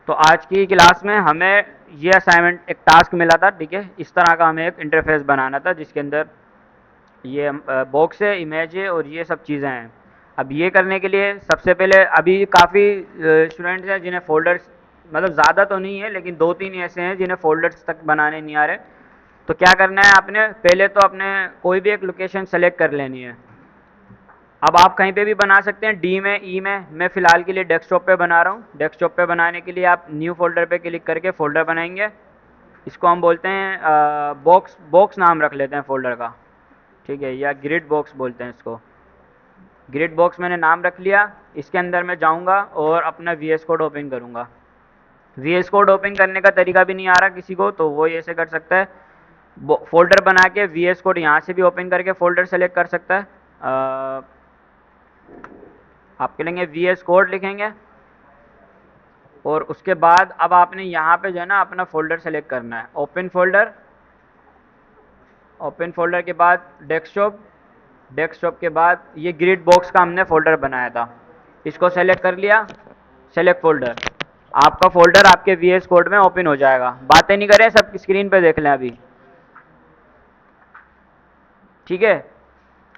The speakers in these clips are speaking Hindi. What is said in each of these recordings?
तो आज की क्लास में हमें ये असाइनमेंट एक टास्क मिला था, ठीक है। इस तरह का हमें एक इंटरफेस बनाना था जिसके अंदर ये बॉक्स है, इमेज है और ये सब चीज़ें हैं। अब ये करने के लिए सबसे पहले अभी काफ़ी स्टूडेंट्स हैं जिन्हें फ़ोल्डर्स, मतलब ज़्यादा तो नहीं है लेकिन दो तीन ऐसे हैं जिन्हें फ़ोल्डर्स तक बनाने नहीं आ रहे। तो क्या करना है, आपने पहले तो अपने कोई भी एक लोकेशन सेलेक्ट कर लेनी है। अब आप कहीं पे भी बना सकते हैं, डी में, ई में। मैं फ़िलहाल के लिए डेस्कटॉप पे बना रहा हूँ। डेस्कटॉप पे बनाने के लिए आप न्यू फोल्डर पे क्लिक करके फ़ोल्डर बनाएंगे। इसको हम बोलते हैं बॉक्स, बॉक्स नाम रख लेते हैं फ़ोल्डर का, ठीक है, या ग्रिड बॉक्स बोलते हैं इसको। ग्रिड बॉक्स मैंने नाम रख लिया। इसके अंदर मैं जाऊँगा और अपना वी एस कोड ओपन करूँगा। वी एस कोड ओपन करने का तरीका भी नहीं आ रहा किसी को, तो वो ऐसे कर सकता है, फोल्डर बना के वी एस कोड यहाँ से भी ओपन करके फ़ोल्डर सेलेक्ट कर सकता है। आप लिखेंगे वी एस कोड लिखेंगे और उसके बाद अब आपने यहाँ पे जो है ना अपना फ़ोल्डर सेलेक्ट करना है। ओपन फोल्डर, ओपन फोल्डर के बाद डेस्कटॉप, डेस्कटॉप के बाद ये ग्रिड बॉक्स का हमने फ़ोल्डर बनाया था, इसको सेलेक्ट कर लिया। सेलेक्ट फोल्डर, आपका फ़ोल्डर आपके वी एस कोड में ओपन हो जाएगा। बातें नहीं करें, सब स्क्रीन पे देख लें अभी, ठीक है।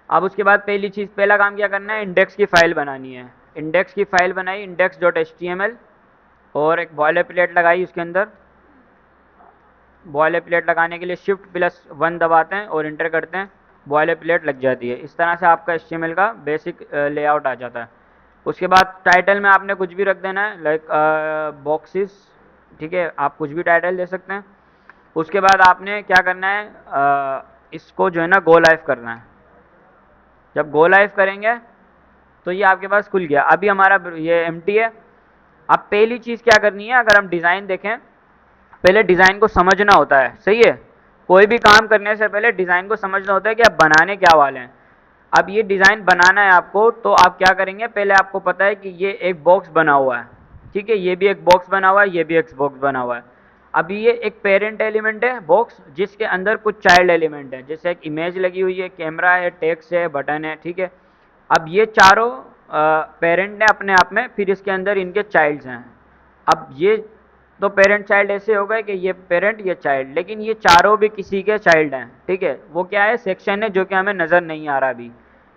अब उसके बाद पहली चीज़, पहला काम क्या करना है, इंडेक्स की फ़ाइल बनानी है। इंडेक्स की फ़ाइल बनाई, index dot H T M L, और एक बॉयलर प्लेट लगाई उसके अंदर। बॉयलर प्लेट लगाने के लिए शिफ्ट+1 दबाते हैं और इंटर करते हैं, बॉयलर प्लेट लग जाती है। इस तरह से आपका HTML का बेसिक लेआउट आ जाता है। उसके बाद टाइटल में आपने कुछ भी रख देना है, लाइक बॉक्सेस, ठीक है, आप कुछ भी टाइटल दे सकते हैं। उसके बाद आपने क्या करना है, इसको जो है ना गो लाइव करना है। जब गो लाइव करेंगे तो ये आपके पास खुल गया। अभी हमारा ये एम्प्टी है। अब पहली चीज़ क्या करनी है, अगर हम डिज़ाइन देखें, पहले डिज़ाइन को समझना होता है, सही है। कोई भी काम करने से पहले डिज़ाइन को समझना होता है कि आप बनाने क्या वाले हैं। अब ये डिज़ाइन बनाना है आपको, तो आप क्या करेंगे, पहले आपको पता है कि ये एक बॉक्स बना हुआ है, ठीक है, ये भी एक बॉक्स बना हुआ है, ये भी एक बॉक्स बना हुआ है। अब ये एक पेरेंट एलिमेंट है बॉक्स, जिसके अंदर कुछ चाइल्ड एलिमेंट है, जैसे एक इमेज लगी हुई है, कैमरा है, टेक्स्ट है, बटन है, ठीक है। अब ये चारों पेरेंट ने अपने आप में, फिर इसके अंदर इनके चाइल्ड्स हैं। अब ये तो पेरेंट चाइल्ड ऐसे हो गए कि ये पेरेंट ये चाइल्ड, लेकिन ये चारों भी किसी के चाइल्ड हैं, ठीक है। वो क्या है, सेक्शन है जो कि हमें नज़र नहीं आ रहा अभी।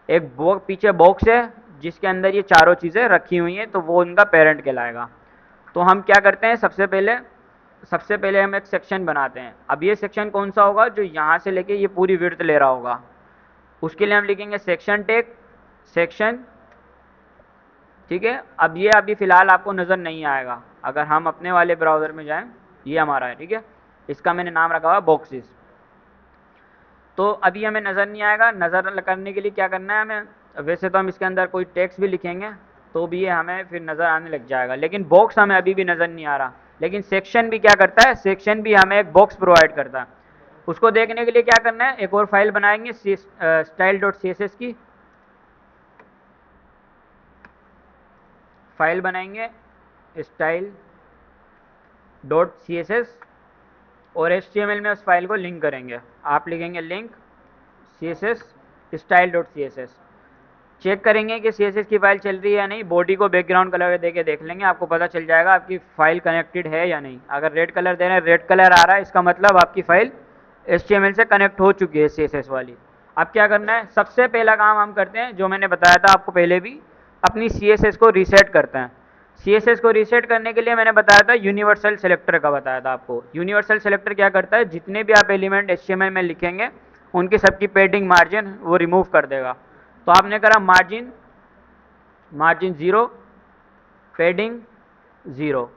एक पीछे बॉक्स है जिसके अंदर ये चारों चीज़ें रखी हुई हैं, तो वो उनका पेरेंट कहलाएगा। तो हम क्या करते हैं, सबसे पहले हम एक सेक्शन बनाते हैं। अब ये सेक्शन कौन सा होगा, जो यहाँ से लेके ये पूरी विड्थ ले रहा होगा। उसके लिए हम लिखेंगे सेक्शन टेक, सेक्शन, ठीक है। अब ये अभी फ़िलहाल आपको नज़र नहीं आएगा, अगर हम अपने वाले ब्राउज़र में जाएं, ये हमारा है, ठीक है। इसका मैंने नाम रखा हुआ बॉक्सेस। तो अभी हमें नज़र नहीं आएगा। नज़र करने के लिए क्या करना है हमें, वैसे तो हम इसके अंदर कोई टेक्स्ट भी लिखेंगे तो भी ये हमें फिर नज़र आने लग जाएगा, लेकिन बॉक्स हमें अभी भी नज़र नहीं आ रहा। लेकिन सेक्शन भी क्या करता है, सेक्शन भी हमें एक बॉक्स प्रोवाइड करता है। उसको देखने के लिए क्या करना है, एक और फाइल बनाएंगे style.css की फाइल बनाएंगे, style.css, और HTML में उस फाइल को लिंक करेंगे। आप लिखेंगे लिंक css style.css। चेक करेंगे कि CSS की फाइल चल रही है या नहीं। बॉडी को बैकग्राउंड कलर दे के देख लेंगे, आपको पता चल जाएगा आपकी फाइल कनेक्टेड है या नहीं। अगर रेड कलर दे रहे हैं, रेड कलर आ रहा है, इसका मतलब आपकी फाइल HTML से कनेक्ट हो चुकी है, CSS वाली। अब क्या करना है, सबसे पहला काम हम करते हैं, जो मैंने बताया था आपको पहले भी, अपनी CSS को रीसेट करते हैं। CSS को रीसेट करने के लिए मैंने बताया था यूनिवर्सल सेलेक्टर का, बताया था आपको। यूनिवर्सल सेलेक्टर क्या करता है, जितने भी आप एलिमेंट HTML में लिखेंगे उनकी सबकी पेडिंग मार्जिन वो रिमूव कर देगा। तो आपने करा मार्जिन, मार्जिन 0, पेडिंग 0।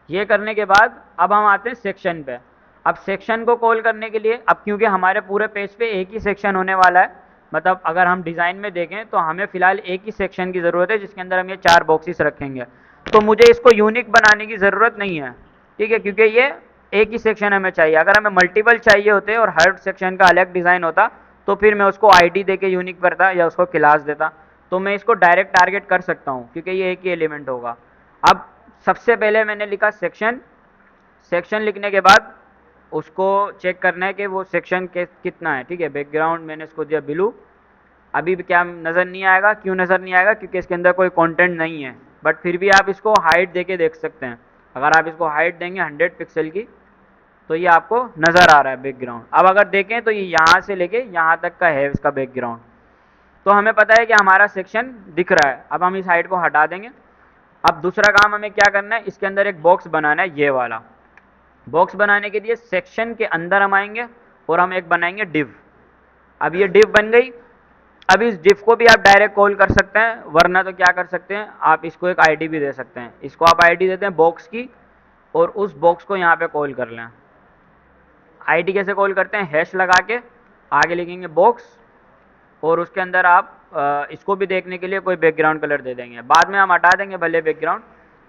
ये करने के बाद अब हम आते हैं सेक्शन पे। अब सेक्शन को कॉल करने के लिए, अब क्योंकि हमारे पूरे पेज पे एक ही सेक्शन होने वाला है, मतलब अगर हम डिज़ाइन में देखें तो हमें फ़िलहाल एक ही सेक्शन की ज़रूरत है जिसके अंदर हम ये 4 बॉक्सेस रखेंगे। तो मुझे इसको यूनिक बनाने की ज़रूरत नहीं है, ठीक है, क्योंकि ये एक ही सेक्शन हमें चाहिए। अगर हमें मल्टीपल चाहिए होते और हर सेक्शन का अलग डिज़ाइन होता, तो फिर मैं उसको ID दे के यूनिक करता या उसको क्लास देता। तो मैं इसको डायरेक्ट टारगेट कर सकता हूँ क्योंकि ये एक ही एलिमेंट होगा। अब सबसे पहले मैंने लिखा सेक्शन। सेक्शन लिखने के बाद उसको चेक करना है कि वो सेक्शन के कितना है, ठीक है। बैकग्राउंड मैंने इसको दिया ब्लू। अभी भी क्या नज़र नहीं आएगा, क्यों नज़र नहीं आएगा, क्योंकि इसके अंदर कोई कंटेंट नहीं है, बट फिर भी आप इसको हाइट देके देख सकते हैं। अगर आप इसको हाइट देंगे 100 पिक्सल की तो ये आपको नज़र आ रहा है बैकग्राउंड। अब अगर देखें तो ये यहाँ से लेके यहाँ तक का है इसका बैकग्राउंड। तो हमें पता है कि हमारा सेक्शन दिख रहा है। अब हम इस हाइट को हटा देंगे। अब दूसरा काम हमें क्या करना है, इसके अंदर एक बॉक्स बनाना है, ये वाला बॉक्स बनाने के लिए सेक्शन के अंदर हम आएंगे और हम एक बनाएंगे डिव। अब ये डिव बन गई। अब इस डिव को भी आप डायरेक्ट कॉल कर सकते हैं, वरना तो क्या कर सकते हैं, आप इसको एक आईडी भी दे सकते हैं। इसको आप आईडी देते हैं बॉक्स की और उस बॉक्स को यहाँ पे कॉल कर लें। आईडी कैसे कॉल करते हैं, हैश लगा के आगे लिखेंगे बॉक्स और उसके अंदर आप इसको भी देखने के लिए कोई बैकग्राउंड कलर दे देंगे। बाद में हम हटा देंगे भले बैकग्राउंड।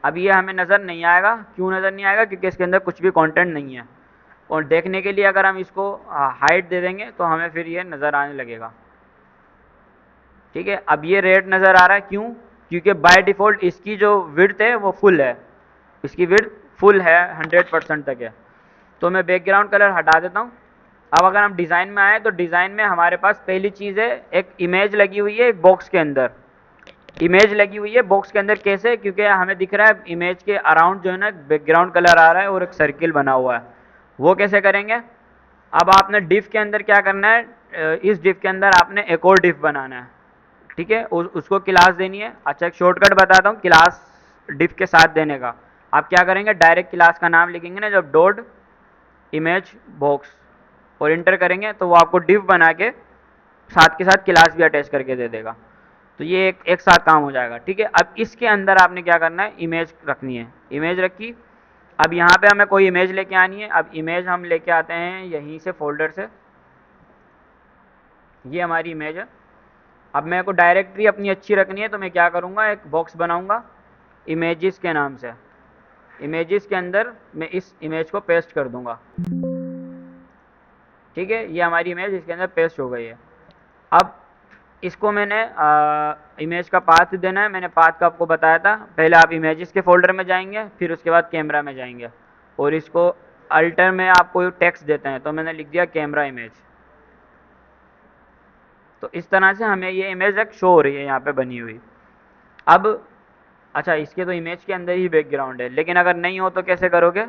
अब ये हमें नज़र नहीं आएगा। क्यों नज़र नहीं आएगा, क्योंकि इसके अंदर कुछ भी कंटेंट नहीं है। और देखने के लिए अगर हम इसको हाइट दे देंगे तो हमें फिर ये नज़र आने लगेगा। ठीक है, अब ये रेड नज़र आ रहा है, क्यों, क्योंकि बाय डिफ़ॉल्ट इसकी जो विड्थ है वो फुल है, इसकी विड्थ फुल है, 100% तक है। तो मैं बैकग्राउंड कलर हटा देता हूँ। अब अगर हम डिज़ाइन में आए तो डिज़ाइन में हमारे पास पहली चीज़ है, एक इमेज लगी हुई है एक बॉक्स के अंदर। इमेज लगी हुई है बॉक्स के अंदर, कैसे, क्योंकि हमें दिख रहा है इमेज के अराउंड जो है ना बैकग्राउंड कलर आ रहा है और एक सर्किल बना हुआ है। वो कैसे करेंगे, अब आपने डिफ के अंदर क्या करना है, इस डिफ के अंदर आपने एक और डिफ बनाना है। ठीक है, उसको क्लास देनी है। अच्छा, एक शॉर्टकट बताता हूँ क्लास डिफ के साथ देने का। आप क्या करेंगे, डायरेक्ट क्लास का नाम लिखेंगे ना, जब डॉट इमेज बॉक्स और इंटर करेंगे तो वो आपको डिव बना के साथ के साथ क्लास भी अटैच करके दे देगा। तो ये एक साथ काम हो जाएगा। ठीक है, अब इसके अंदर आपने क्या करना है, इमेज रखनी है। इमेज रखी। अब यहाँ पे हमें कोई इमेज लेके आनी है। अब इमेज हम लेके आते हैं यहीं से फोल्डर से, ये हमारी इमेज है। अब मेरे को डायरेक्टरी अपनी अच्छी रखनी है तो मैं क्या करूँगा, एक बॉक्स बनाऊँगा इमेजेस के नाम से। इमेजेस के अंदर मैं इस इमेज को पेस्ट कर दूँगा। ठीक है, ये हमारी इमेज इसके अंदर पेस्ट हो गई है। अब इसको मैंने इमेज का पाथ देना है। मैंने पाथ का आपको बताया था। पहले आप इमेजेस के फोल्डर में जाएंगे, फिर उसके बाद कैमरा में जाएंगे और इसको अल्टर में आपको टेक्स्ट देते हैं, तो मैंने लिख दिया कैमरा इमेज। तो इस तरह से हमें ये इमेज एक शो हो रही है यहाँ पे बनी हुई। अब अच्छा, इसके तो इमेज के अंदर ही बैकग्राउंड है, लेकिन अगर नहीं हो तो कैसे करोगे,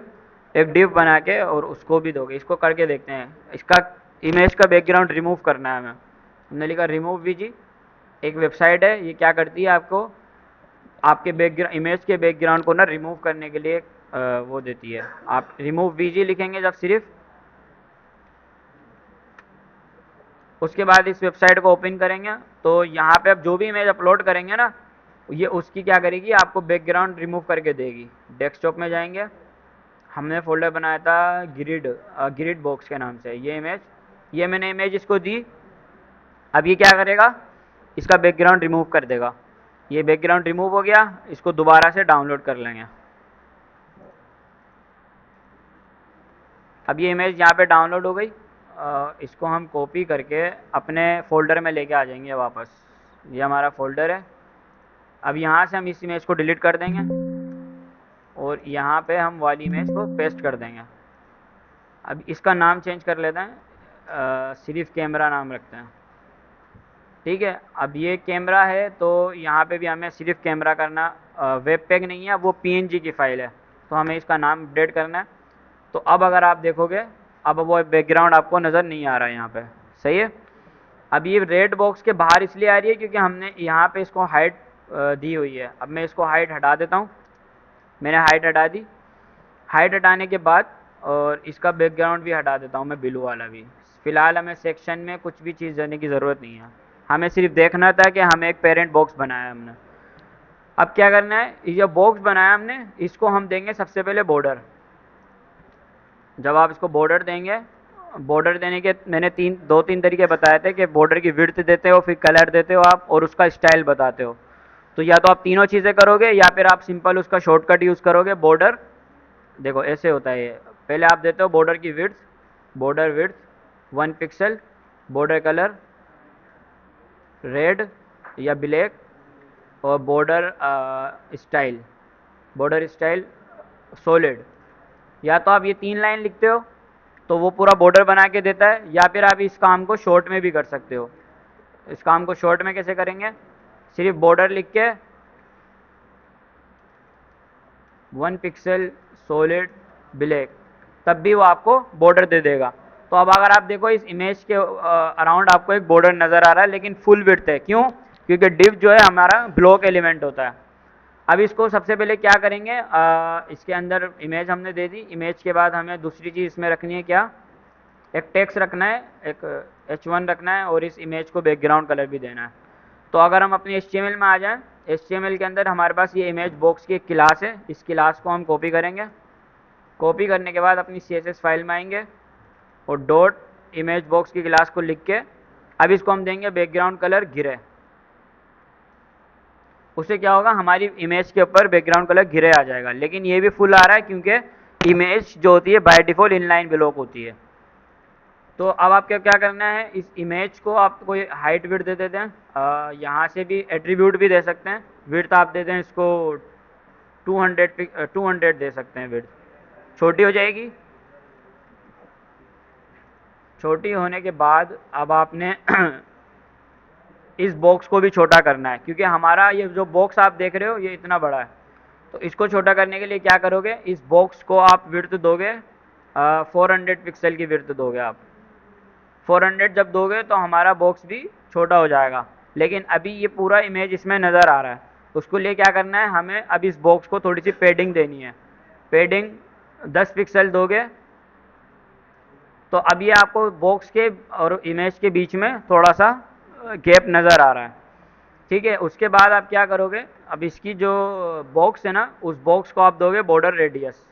एक डिव बना के और उसको भी दोगे। इसको करके देखते हैं। इसका इमेज का बैकग्राउंड रिमूव करना है हमें। हमने लिखा रिमूव वीजी। एक वेबसाइट है, ये क्या करती है, आपको आपके बैकग्राउंड इमेज के बैकग्राउंड को ना रिमूव करने के लिए वो देती है। आप रिमूव वीजी लिखेंगे जब सिर्फ, उसके बाद इस वेबसाइट को ओपन करेंगे तो यहाँ पे आप जो भी इमेज अपलोड करेंगे ना, ये उसकी क्या करेगी, आपको बैकग्राउंड रिमूव करके देगी। डेस्कटॉप में जाएंगे, हमने फोल्डर बनाया था ग्रिड बॉक्स के नाम से। ये इमेज, ये मैंने इमेज इसको दी। अब ये क्या करेगा, इसका बैकग्राउंड रिमूव कर देगा। ये बैकग्राउंड रिमूव हो गया। इसको दोबारा से डाउनलोड कर लेंगे। अब ये इमेज यहाँ पे डाउनलोड हो गई। इसको हम कॉपी करके अपने फोल्डर में लेके आ जाएंगे वापस। ये हमारा फोल्डर है। अब यहाँ से हम इस इमेज को डिलीट कर देंगे और यहाँ पे हम वाली इमेज को पेस्ट कर देंगे। अब इसका नाम चेंज कर लेते हैं, सिर्फ कैमरा नाम रखते हैं। ठीक है, अब ये कैमरा है तो यहाँ पे भी हमें सिर्फ कैमरा करना। वेब पैक नहीं है, वो पीएनजी की फ़ाइल है, तो हमें इसका नाम अपडेट करना है। तो अब अगर आप देखोगे, अब वो बैकग्राउंड आपको नज़र नहीं आ रहा है यहाँ पे। सही है। अब ये रेड बॉक्स के बाहर इसलिए आ रही है क्योंकि हमने यहाँ पे इसको हाइट दी हुई है। अब मैं इसको हाइट हटा देता हूँ। मैंने हाइट हटा दी। हाइट हटाने के बाद और इसका बैकग्राउंड भी हटा देता हूँ मैं, ब्लू वाला भी। फ़िलहाल हमें सेक्शन में कुछ भी चीज़ देने की ज़रूरत नहीं है। हमें सिर्फ देखना था कि हमें एक पेरेंट बॉक्स बनाया हमने। अब क्या करना है, ये बॉक्स बनाया हमने, इसको हम देंगे सबसे पहले बॉर्डर। जब आप इसको बॉर्डर देंगे, बॉर्डर देने के मैंने दो तीन तरीके बताए थे कि बॉर्डर की विड्थ देते हो, फिर कलर देते हो आप, और उसका स्टाइल बताते हो। तो या तो आप तीनों चीज़ें करोगे या फिर आप सिंपल उसका शॉर्टकट यूज़ करोगे, बॉर्डर। देखो ऐसे होता है ये। पहले आप देते हो बॉर्डर की width, border width 1 pixel, border colour red या ब्लैक, और border style, border style solid. या तो आप ये 3 लाइन लिखते हो तो वो पूरा बॉर्डर बना के देता है, या फिर आप इस काम को शॉर्ट में भी कर सकते हो। इस काम को शॉर्ट में कैसे करेंगे, सिर्फ बॉर्डर लिख के 1 पिक्सल सॉलिड ब्लैक, तब भी वो आपको बॉर्डर दे देगा। तो अब अगर आप देखो इस इमेज के अराउंड आपको एक बॉर्डर नज़र आ रहा है, लेकिन फुल विड्थ है, क्यों? क्योंकि डिव जो है हमारा ब्लॉक एलिमेंट होता है। अब इसको सबसे पहले क्या करेंगे, इसके अंदर इमेज हमने दे दी, इमेज के बाद हमें दूसरी चीज़ इसमें रखनी है, क्या? एक टेक्स्ट रखना है, एक h1 रखना है, और इस इमेज को बैकग्राउंड कलर भी देना है। तो अगर हम अपनी HTML में आ जाएं, HTML के अंदर हमारे पास ये इमेज बॉक्स की एक क्लास है, इस क्लास को हम कॉपी करेंगे। कॉपी करने के बाद अपनी CSS फाइल में आएंगे और डॉट इमेज बॉक्स की क्लास को लिख के अब इसको हम देंगे बैकग्राउंड कलर ग्रे। उससे क्या होगा, हमारी इमेज के ऊपर बैकग्राउंड कलर ग्रे आ जाएगा, लेकिन ये भी फुल आ रहा है क्योंकि इमेज जो होती है बाय डिफ़ॉल्ट इनलाइन ब्लॉक होती है। तो अब आपको क्या करना है, इस इमेज को आप कोई हाइट विड्थ दे देते हैं, यहाँ से भी एट्रीब्यूट भी दे सकते हैं। विड्थ आप देते हैं इसको 200 दे सकते हैं विड्थ, छोटी हो जाएगी। छोटी होने के बाद अब आपने इस बॉक्स को भी छोटा करना है, क्योंकि हमारा ये जो बॉक्स आप देख रहे हो ये इतना बड़ा है। तो इसको छोटा करने के लिए क्या करोगे, इस बॉक्स को आप विड्थ दोगे 400 पिक्सल की विड्थ दोगे आप। 400 जब दोगे तो हमारा बॉक्स भी छोटा हो जाएगा, लेकिन अभी ये पूरा इमेज इसमें नज़र आ रहा है। उसको लिए क्या करना है, हमें अब इस बॉक्स को थोड़ी सी पेडिंग देनी है। पेडिंग 10 पिक्सल दोगे तो अब ये आपको बॉक्स के और इमेज के बीच में थोड़ा सा गैप नज़र आ रहा है, ठीक है। उसके बाद आप क्या करोगे, अब इसकी जो बॉक्स है ना, उस बॉक्स को आप दोगे बॉर्डर रेडियस।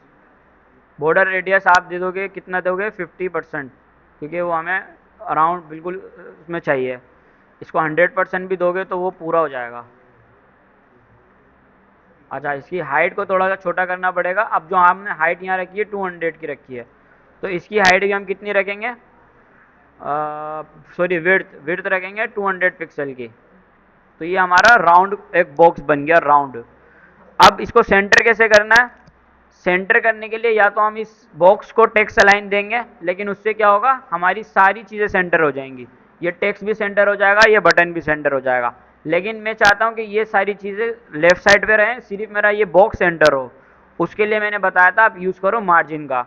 बॉर्डर रेडियस आप दे दोगे, कितना दोगे, 50%, क्योंकि वो हमें अराउंड बिल्कुल उसमें चाहिए। इसको 100% भी दोगे तो वो पूरा हो जाएगा। अच्छा, इसकी हाइट को थोड़ा सा छोटा करना पड़ेगा। अब जो हमने हाइट यहाँ रखी है 200 की रखी है, तो इसकी हाइट भी हम कितनी रखेंगे, सॉरी विड्थ विड्थ रखेंगे 200 पिक्सल की। तो ये हमारा राउंड एक बॉक्स बन गया, राउंड। अब इसको सेंटर कैसे करना है, सेंटर करने के लिए या तो हम इस बॉक्स को टेक्स्ट अलाइन देंगे, लेकिन उससे क्या होगा, हमारी सारी चीज़ें सेंटर हो जाएंगी। ये टेक्स्ट भी सेंटर हो जाएगा, ये बटन भी सेंटर हो जाएगा, लेकिन मैं चाहता हूँ कि ये सारी चीज़ें लेफ्ट साइड पे रहें, सिर्फ मेरा ये बॉक्स सेंटर हो। उसके लिए मैंने बताया था आप यूज़ करो मार्जिन का।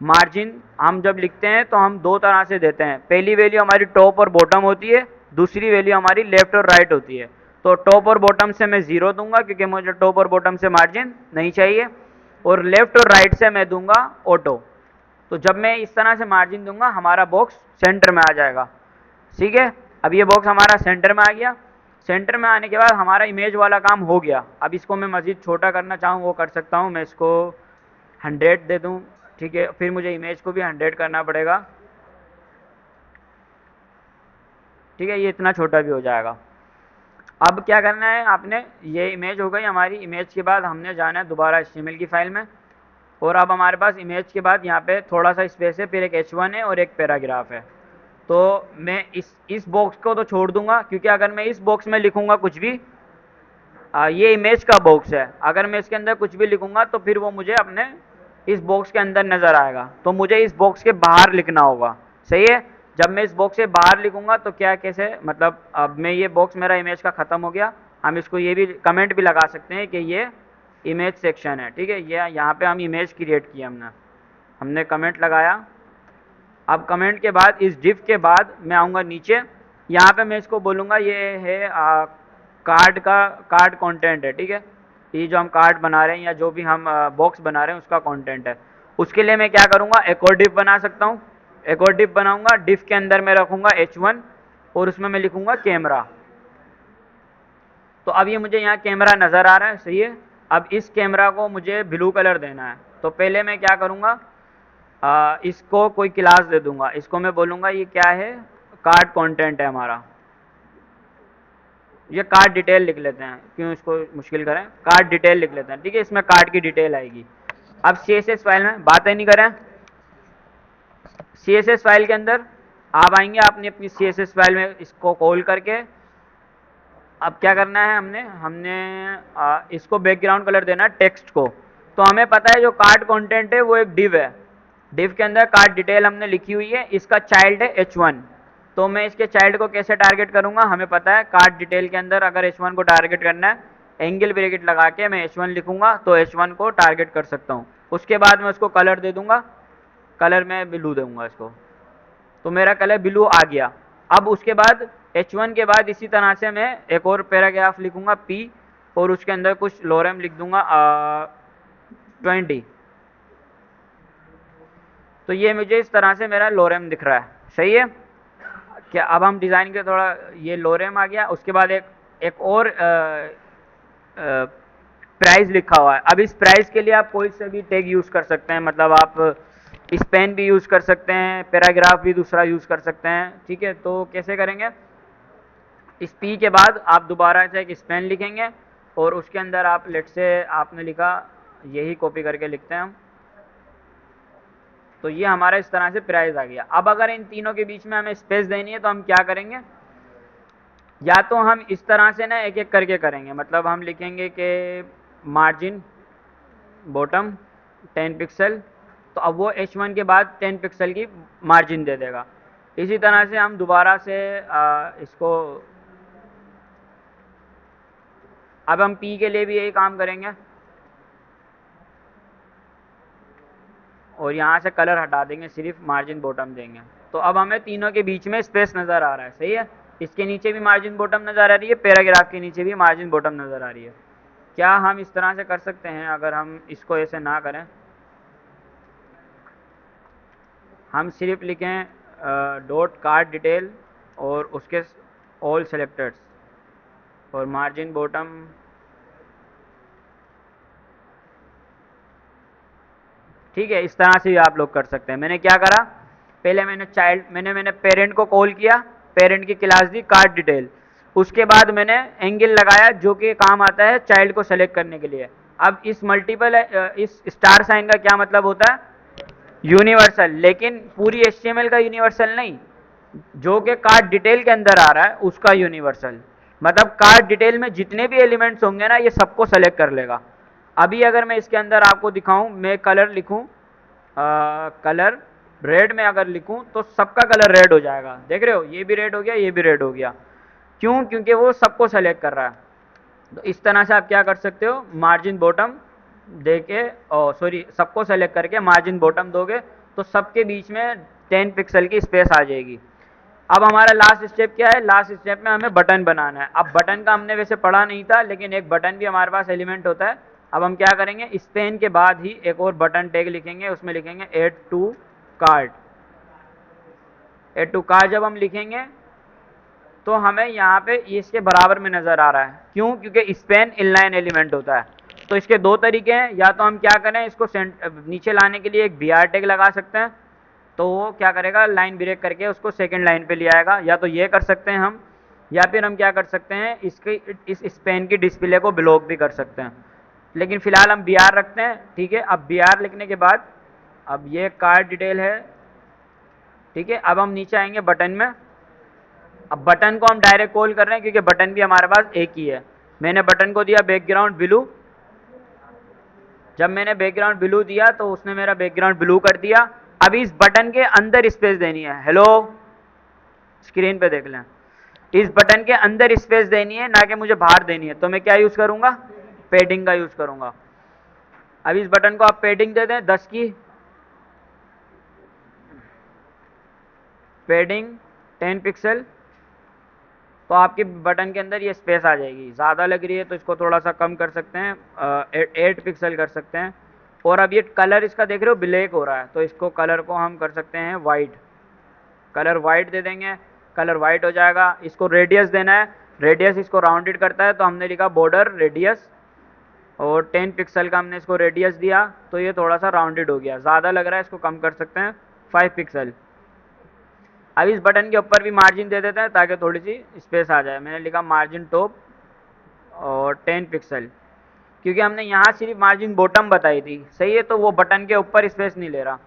मार्जिन हम जब लिखते हैं तो हम दो तरह से देते हैं। पहली वैल्यू हमारी टॉप और बॉटम होती है, दूसरी वैल्यू हमारी लेफ्ट और राइट होती है। तो टॉप और बॉटम से मैं 0 दूंगा, क्योंकि मुझे टॉप और बॉटम से मार्जिन नहीं चाहिए, और लेफ्ट और राइट से मैं दूंगा ऑटो। तो जब मैं इस तरह से मार्जिन दूंगा हमारा बॉक्स सेंटर में आ जाएगा, ठीक है। अब ये बॉक्स हमारा सेंटर में आ गया। सेंटर में आने के बाद हमारा इमेज वाला काम हो गया। अब इसको मैं मज़ीद छोटा करना चाहूँ वो कर सकता हूँ, मैं इसको 100 दे दूँ, ठीक है। फिर मुझे इमेज को भी 100 करना पड़ेगा, ठीक है, ये इतना छोटा भी हो जाएगा। अब क्या करना है आपने, ये इमेज हो गई हमारी। इमेज के बाद हमने जाना है दोबारा HTML की फाइल में, और अब हमारे पास इमेज के बाद यहाँ पे थोड़ा सा स्पेस है, फिर एक H1 है और एक पैराग्राफ है। तो मैं इस बॉक्स को तो छोड़ दूंगा, क्योंकि अगर मैं इस बॉक्स में लिखूंगा कुछ भी, ये इमेज का बॉक्स है, अगर मैं इसके अंदर कुछ भी लिखूंगा तो फिर वो मुझे अपने इस बॉक्स के अंदर नज़र आएगा। तो मुझे इस बॉक्स के बाहर लिखना होगा, सही है। जब मैं इस बॉक्स से बाहर लिखूंगा तो क्या, कैसे, मतलब अब मैं ये बॉक्स मेरा इमेज का ख़त्म हो गया। हम इसको ये भी कमेंट भी लगा सकते हैं कि ये इमेज सेक्शन है, ठीक है। ये यहाँ पे हम इमेज क्रिएट की हमने कमेंट लगाया। अब कमेंट के बाद इस डिव के बाद मैं आऊँगा नीचे, यहाँ पे मैं इसको बोलूँगा ये है कार्ड कंटेंट है, ठीक है। ये जो हम कार्ड बना रहे हैं या जो भी हम बॉक्स बना रहे हैं उसका कंटेंट है। उसके लिए मैं क्या करूँगा, एक और डिव बना सकता हूँ। एक और डिव बनाऊँगा, डिव के अंदर मैं रखूँगा H1 और उसमें मैं लिखूँगा कैमरा। तो अब ये मुझे यहाँ कैमरा नज़र आ रहा है, सही है। अब इस कैमरा को मुझे ब्लू कलर देना है, तो पहले मैं क्या करूँगा, इसको कोई क्लास दे दूंगा। इसको मैं बोलूँगा ये क्या है, कार्ड कंटेंट है हमारा। ये कार्ड डिटेल लिख लेते हैं, क्यों इसको मुश्किल करें, कार्ड डिटेल लिख लेते हैं, ठीक है। इसमें कार्ड की डिटेल आएगी। अब CSS फाइल में बातें नहीं करें, CSS फाइल के अंदर आप आएंगे, आपने अपनी CSS फाइल में इसको कॉल करके अब क्या करना है, हमने इसको बैकग्राउंड कलर देना है टेक्स्ट को। तो हमें पता है जो कार्ड कंटेंट है वो एक डिव है, डिव के अंदर कार्ड डिटेल हमने लिखी हुई है, इसका चाइल्ड है H1। तो मैं इसके चाइल्ड को कैसे टारगेट करूंगा, हमें पता है कार्ड डिटेल के अंदर अगर H1 को टारगेट करना है, एंगल ब्रैकेट लगा के मैं H1 लिखूंगा तो H1 को टारगेट कर सकता हूँ। उसके बाद मैं उसको कलर दे दूंगा, कलर में ब्लू दूंगा इसको, तो मेरा कलर ब्लू आ गया। अब उसके बाद H1 के बाद इसी तरह से मैं एक और पैराग्राफ लिखूंगा P, और उसके अंदर कुछ लोरेम लिख दूंगा 20। तो ये मुझे इस तरह से मेरा लोरेम दिख रहा है, सही है क्या? अब हम डिज़ाइन के थोड़ा, ये लोरेम आ गया, उसके बाद एक और प्राइस लिखा हुआ है। अब इस प्राइस के लिए आप कोई से भी टैग यूज़ कर सकते हैं, मतलब आप स्पेन भी यूज़ कर सकते हैं, पैराग्राफ भी दूसरा यूज़ कर सकते हैं, ठीक है। तो कैसे करेंगे, इस पी के बाद आप दोबारा से एक स्पेन लिखेंगे, और उसके अंदर आप लेट से आपने लिखा, यही कॉपी करके लिखते हैं हम, तो ये हमारा इस तरह से प्राइस आ गया। अब अगर इन तीनों के बीच में हमें स्पेस देनी है तो हम क्या करेंगे, या तो हम इस तरह से ना एक एक करके करेंगे, मतलब हम लिखेंगे कि मार्जिन बॉटम 10 पिक्सल, तो अब वो H1 के बाद 10 पिक्सल की मार्जिन दे देगा। इसी तरह से हम दोबारा से इसको, अब हम P के लिए भी यही काम करेंगे, और यहाँ से कलर हटा देंगे, सिर्फ मार्जिन बॉटम देंगे। तो अब हमें तीनों के बीच में स्पेस नज़र आ रहा है, सही है। इसके नीचे भी मार्जिन बॉटम नज़र आ रही है, पैराग्राफ के नीचे भी मार्जिन बॉटम नज़र आ रही है। क्या हम इस तरह से कर सकते हैं? अगर हम इसको ऐसे ना करें, हम सिर्फ लिखें डॉट कार्ड डिटेल और उसके ऑल सेलेक्टर्स और मार्जिन बॉटम, ठीक है। इस तरह से भी आप लोग कर सकते हैं। मैंने क्या करा, पहले मैंने पेरेंट को कॉल किया, पेरेंट की क्लास दी कार्ड डिटेल, उसके बाद मैंने एंगल लगाया जो कि काम आता है चाइल्ड को सेलेक्ट करने के लिए। अब इस स्टार साइन का क्या मतलब होता है, यूनिवर्सल, लेकिन पूरी HTML का यूनिवर्सल नहीं, जो कि कार्ड डिटेल के अंदर आ रहा है उसका यूनिवर्सल। मतलब कार्ड डिटेल में जितने भी एलिमेंट्स होंगे ना, ये सबको सेलेक्ट कर लेगा। अभी अगर मैं इसके अंदर आपको दिखाऊं, मैं कलर लिखूं, कलर रेड में अगर लिखूं तो सबका कलर रेड हो जाएगा, देख रहे हो, ये भी रेड हो गया, ये भी रेड हो गया। क्यों? क्योंकि वो सबको सेलेक्ट कर रहा है। तो इस तरह से आप क्या कर सकते हो, मार्जिन बॉटम दे के, सॉरी, सबको सेलेक्ट करके मार्जिन बॉटम दोगे तो सबके बीच में 10 पिक्सल की स्पेस आ जाएगी। अब हमारा लास्ट स्टेप क्या है, लास्ट स्टेप में हमें बटन बनाना है। अब बटन का हमने वैसे पढ़ा नहीं था, लेकिन एक बटन भी हमारे पास एलिमेंट होता है। अब हम क्या करेंगे, स्पेन के बाद ही एक और बटन टैग लिखेंगे, उसमें लिखेंगे add to cart. Add to cart जब हम लिखेंगे तो हमें यहाँ पे ये इसके बराबर में नज़र आ रहा है। क्यों? क्योंकि स्पेन इनलाइन एलिमेंट होता है। तो इसके दो तरीके हैं, या तो हम क्या करें, इसको नीचे लाने के लिए एक BR टैग लगा सकते हैं, तो वो क्या करेगा, लाइन ब्रेक करके उसको सेकंड लाइन पे ले आएगा, या तो ये कर सकते हैं हम, या फिर हम क्या कर सकते हैं, इस स्पेन की डिस्प्ले को ब्लॉक भी कर सकते हैं। लेकिन फिलहाल हम BR रखते हैं, ठीक है। अब BR लिखने के बाद, अब ये कार्ड डिटेल है, ठीक है। अब हम नीचे आएंगे बटन में। अब बटन को हम डायरेक्ट कॉल कर रहे हैं क्योंकि बटन भी हमारे पास एक ही है। मैंने बटन को दिया बैकग्राउंड ब्लू, जब मैंने बैकग्राउंड ब्लू दिया तो उसने मेरा बैकग्राउंड ब्लू कर दिया। अभी इस बटन के अंदर स्पेस देनी है, हेलो, स्क्रीन पे देख लें, इस बटन के अंदर स्पेस देनी है, ना कि मुझे बाहर देनी है। तो मैं क्या यूज़ करूँगा, पेडिंग का यूज़ करूँगा। अब इस बटन को आप पेडिंग दे दें 10 की, पेडिंग 10 पिक्सल, तो आपके बटन के अंदर ये स्पेस आ जाएगी। ज़्यादा लग रही है तो इसको थोड़ा सा कम कर सकते हैं, 8 पिक्सल कर सकते हैं। और अब ये कलर इसका देख रहे हो ब्लैक हो रहा है, तो इसको कलर को हम कर सकते हैं वाइट, कलर वाइट दे देंगे, कलर वाइट हो जाएगा। इसको रेडियस देना है, रेडियस इसको राउंडेड करता है, तो हमने लिखा बॉर्डर रेडियस, और 10 पिक्सल का हमने इसको रेडियस दिया, तो ये थोड़ा सा राउंडेड हो गया। ज़्यादा लग रहा है, इसको कम कर सकते हैं 5 पिक्सल। अब इस बटन के ऊपर भी मार्जिन दे देते हैं ताकि थोड़ी सी स्पेस आ जाए। मैंने लिखा मार्जिन टॉप और 10 पिक्सल, क्योंकि हमने यहाँ सिर्फ मार्जिन बॉटम बताई थी, सही है, तो वो बटन के ऊपर स्पेस नहीं ले रहा।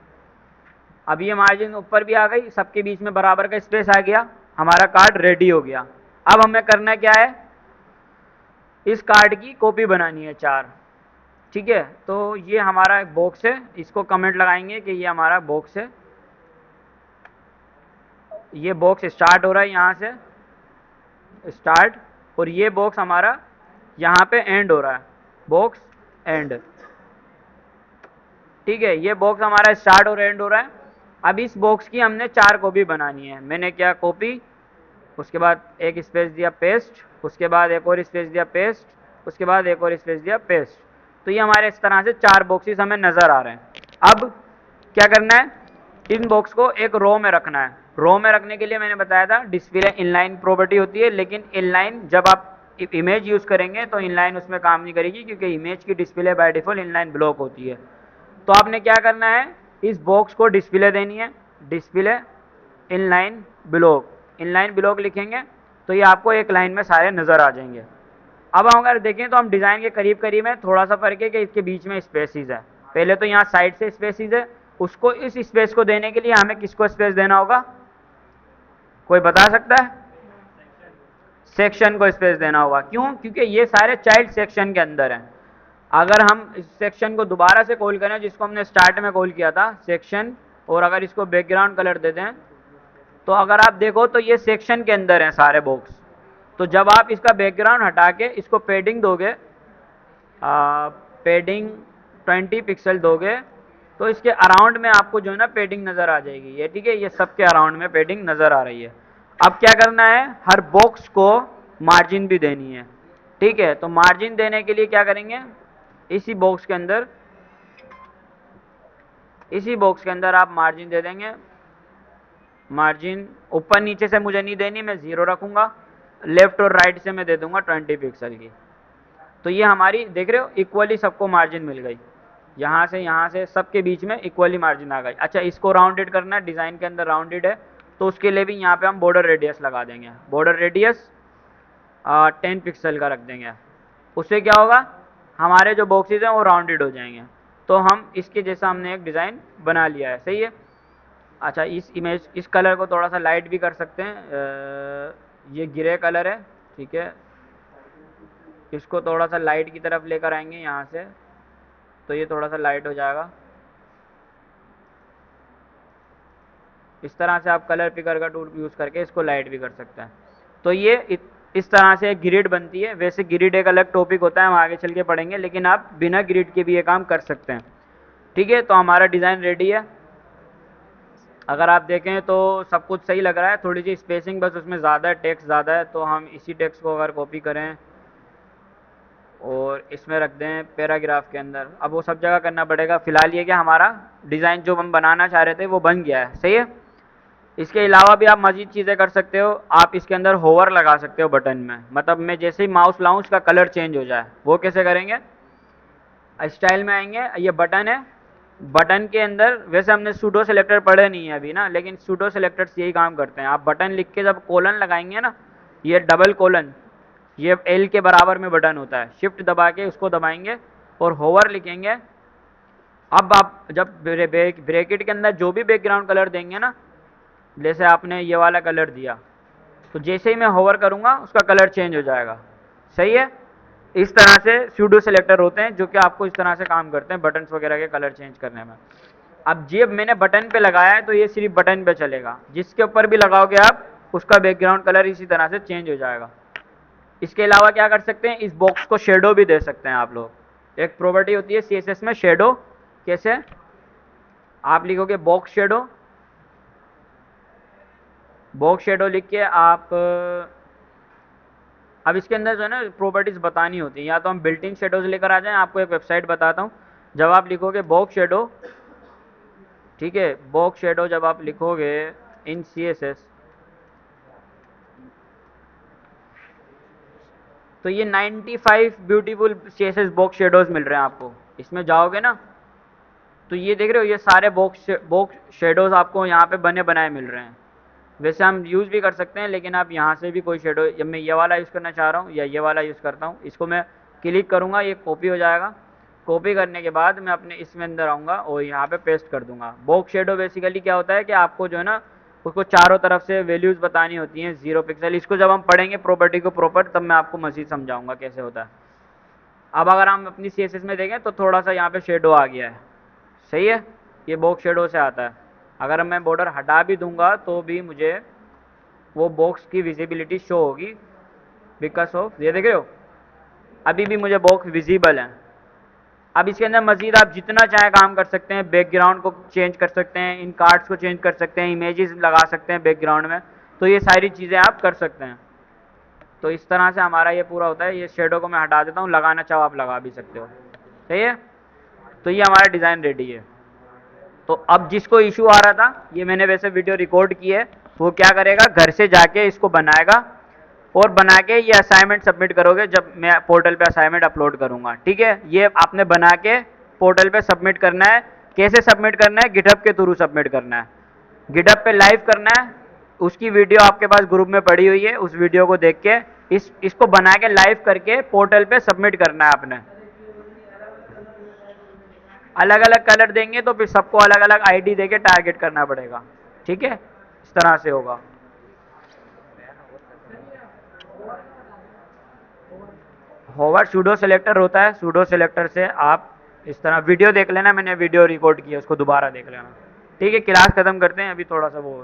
अब ये मार्जिन ऊपर भी आ गई, सबके बीच में बराबर का स्पेस आ गया, हमारा कार्ड रेडी हो गया। अब हमें करना क्या है, इस कार्ड की कॉपी बनानी है 4, ठीक है। तो ये हमारा एक बॉक्स है, इसको कमेंट लगाएंगे कि ये हमारा बॉक्स है। ये बॉक्स स्टार्ट हो रहा है यहाँ से, स्टार्ट, और ये बॉक्स हमारा यहाँ पे एंड हो रहा है, बॉक्स एंड। ठीक है, ये बॉक्स हमारा स्टार्ट और एंड हो रहा है। अब इस बॉक्स की हमने 4 कॉपी बनानी है। मैंने क्या कॉपी, उसके बाद एक स्पेस दिया पेस्ट, उसके बाद एक और स्पेस दिया पेस्ट, उसके बाद एक और स्पेस दिया पेस्ट। तो ये हमारे इस तरह से 4 बॉक्सेस हमें नज़र आ रहे हैं। अब क्या करना है, इन बॉक्स को एक रो में रखना है। रो में रखने के लिए मैंने बताया था डिस्प्ले इनलाइन प्रॉपर्टी होती है, लेकिन इनलाइन जब आप इमेज यूज़ करेंगे तो इनलाइन उसमें काम नहीं करेगी, क्योंकि इमेज की display by default inline block होती है। तो आपने क्या करना है, इस बॉक्स को डिस्प्ले देनी है, display inline block. Inline block लिखेंगे तो ये आपको एक लाइन में सारे नज़र आ जाएंगे। अब हम अगर देखें तो हम डिज़ाइन के करीब करीब हैं, थोड़ा सा फ़र्क है कि इसके बीच में स्पेसिस है। पहले तो यहाँ साइड से स्पेसिस है, उसको इस स्पेस को देने के लिए हमें किसको स्पेस देना होगा, कोई बता सकता है? सेक्शन को स्पेस देना होगा। क्यों? क्योंकि ये सारे चाइल्ड सेक्शन के अंदर हैं। अगर हम इस सेक्शन को दोबारा से कॉल करें, जिसको हमने स्टार्ट में कॉल किया था सेक्शन, और अगर इसको बैकग्राउंड कलर दे दें, तो अगर आप देखो तो ये सेक्शन के अंदर हैं सारे बॉक्स। तो जब आप इसका बैकग्राउंड हटा के इसको पेडिंग दोगे, पेडिंग 20 पिक्सल दोगे, तो इसके अराउंड में आपको जो है ना पेडिंग नज़र आ जाएगी। ये ठीक है, ये सबके अराउंड में पेडिंग नज़र आ रही है। अब क्या करना है, हर बॉक्स को मार्जिन भी देनी है। ठीक है, तो मार्जिन देने के लिए क्या करेंगे, इसी बॉक्स के अंदर, इसी बॉक्स के अंदर आप मार्जिन दे देंगे। मार्जिन ऊपर नीचे से मुझे नहीं देनी, मैं 0 रखूंगा। लेफ्ट और राइट से मैं दे दूंगा 20 पिक्सल की। तो ये हमारी देख रहे हो इक्वली सबको मार्जिन मिल गई, यहाँ से सबके बीच में इक्वली मार्जिन आ गई। अच्छा, इसको राउंडेड करना है, डिज़ाइन के अंदर राउंडेड है, तो उसके लिए भी यहाँ पे हम बॉर्डर रेडियस लगा देंगे। बॉर्डर रेडियस 10 पिक्सल का रख देंगे। उससे क्या होगा, हमारे जो बॉक्सेज हैं वो राउंडेड हो जाएंगे। तो हम इसके जैसा हमने एक डिज़ाइन बना लिया है। सही है। अच्छा, इस इमेज, इस कलर को थोड़ा सा लाइट भी कर सकते हैं। ये ग्रे कलर है, ठीक है, इसको थोड़ा सा लाइट की तरफ लेकर आएंगे यहाँ से, तो ये थोड़ा सा लाइट हो जाएगा। इस तरह से आप कलर पिकर का टूल यूज़ करके इसको लाइट भी कर सकते हैं। तो ये इस तरह से एक ग्रिड बनती है। वैसे ग्रिड एक अलग टॉपिक होता है, हम आगे चल के पढ़ेंगे, लेकिन आप बिना ग्रिड के भी ये काम कर सकते हैं। ठीक है, तो हमारा डिज़ाइन रेडी है। अगर आप देखें तो सब कुछ सही लग रहा है, थोड़ी सी स्पेसिंग बस उसमें ज़्यादा है, टेक्स्ट ज़्यादा है, तो हम इसी टेक्स्ट को अगर कॉपी करें और इसमें रख दें पैराग्राफ के अंदर, अब वो सब जगह करना पड़ेगा। फ़िलहाल ये कि हमारा डिज़ाइन जो हम बनाना चाह रहे थे वो बन गया है। सही है। इसके अलावा भी आप मज़ीद चीज़ें कर सकते हो। आप इसके अंदर होवर लगा सकते हो बटन में, मतलब मैं जैसे ही माउस लाऊं उसका कलर चेंज हो जाए। वो कैसे करेंगे, स्टाइल में आएंगे, ये बटन है, बटन के अंदर वैसे हमने सूडो सेलेक्टर पढ़े नहीं है अभी ना, लेकिन सूडो सेलेक्टर्स यही काम करते हैं। आप बटन लिख के जब कोलन लगाएंगे ना, ये डबल कोलन, ये एल के बराबर में बटन होता है, शिफ्ट दबा के उसको दबाएंगे और होवर लिखेंगे। अब आप जब ब्रैकेट के अंदर जो भी बैकग्राउंड कलर देंगे ना, जैसे आपने ये वाला कलर दिया, तो जैसे ही मैं होवर करूंगा उसका कलर चेंज हो जाएगा। सही है। इस तरह से सूडो सेलेक्टर होते हैं जो कि आपको इस तरह से काम करते हैं बटन्स वगैरह के कलर चेंज करने में। अब जब मैंने बटन पे लगाया है तो ये सिर्फ बटन पे चलेगा, जिसके ऊपर भी लगाओगे आप उसका बैकग्राउंड कलर इसी तरह से चेंज हो जाएगा। इसके अलावा क्या कर सकते हैं, इस बॉक्स को शेडो भी दे सकते हैं आप लोग। एक प्रॉपर्टी होती है CSS में शेडो। कैसे, आप लिखोगे बॉक्स शेडो, बॉक्स शेडो लिख के आप, अब इसके अंदर जो है ना प्रॉपर्टीज़ बतानी होती है, या तो हम बिल्ट इन शेडोज लेकर आ जाएं। आपको एक वेबसाइट बताता हूँ, जब आप लिखोगे बॉक्स शेडो, ठीक है, बॉक्स शेडो जब आप लिखोगे इन CSS, तो ये 95 ब्यूटीफुल CSS बॉक्स शेडोज मिल रहे हैं आपको। इसमें जाओगे ना तो ये देख रहे हो, ये सारे बॉक्स शेडोज आपको यहाँ पे बने बनाए मिल रहे हैं। वैसे हम यूज़ भी कर सकते हैं, लेकिन आप यहाँ से भी कोई शेडो, जब मैं ये वाला यूज़ करना चाह रहा हूँ या ये वाला यूज़ करता हूँ, इसको मैं क्लिक करूँगा, ये कॉपी हो जाएगा। कॉपी करने के बाद मैं अपने इसमें अंदर आऊँगा और यहाँ पे पेस्ट कर दूँगा। बॉक्स शेडो बेसिकली क्या होता है कि आपको जो है ना उसको चारों तरफ से वैल्यूज़ बतानी होती हैं 0 पिक्सल। इसको जब हम पढ़ेंगे प्रॉपर्टी को प्रॉपर, तब मैं आपको मज़ीद समझाऊँगा कैसे होता है। अब अगर हम अपनी CSS में देखें तो थोड़ा सा यहाँ पे शेडो आ गया है। सही है, ये बॉक्स शेडो से आता है। अगर मैं बॉर्डर हटा भी दूंगा तो भी मुझे वो बॉक्स की विजिबिलिटी शो होगी बिकॉज ऑफ, ये देख रहे हो अभी भी मुझे बॉक्स विजिबल है। अब इसके अंदर मजीद आप जितना चाहे काम कर सकते हैं, बैकग्राउंड को चेंज कर सकते हैं, इन कार्ड्स को चेंज कर सकते हैं, इमेजेस लगा सकते हैं बैकग्राउंड में, तो ये सारी चीज़ें आप कर सकते हैं। तो इस तरह से हमारा ये पूरा होता है। ये शेडो को मैं हटा देता हूँ, लगाना चाहो आप लगा भी सकते हो। सही है, तो ये हमारा डिज़ाइन रेडी है। तो अब जिसको इशू आ रहा था, ये मैंने वैसे वीडियो रिकॉर्ड की है, वो क्या करेगा, घर से जाके इसको बनाएगा और बना के ये असाइनमेंट सबमिट करोगे जब मैं पोर्टल पे असाइनमेंट अपलोड करूंगा। ठीक है, ये आपने बना के पोर्टल पे सबमिट करना है। कैसे सबमिट करना है, गिटहब के थ्रू सबमिट करना है, गिटहब पे लाइव करना है। उसकी वीडियो आपके पास ग्रुप में पड़ी हुई है, उस वीडियो को देख के इसको बना के लाइव करके पोर्टल पे सबमिट करना है आपने। अलग अलग कलर देंगे तो फिर सबको अलग अलग आईडी देके टारगेट करना पड़ेगा। ठीक है, इस तरह से होगा। होवर सूडो सेलेक्टर होता है, सूडो सेलेक्टर से आप इस तरह वीडियो देख लेना, मैंने वीडियो रिकॉर्ड किया, उसको दोबारा देख लेना। ठीक है, क्लास खत्म करते हैं, अभी थोड़ा सा वो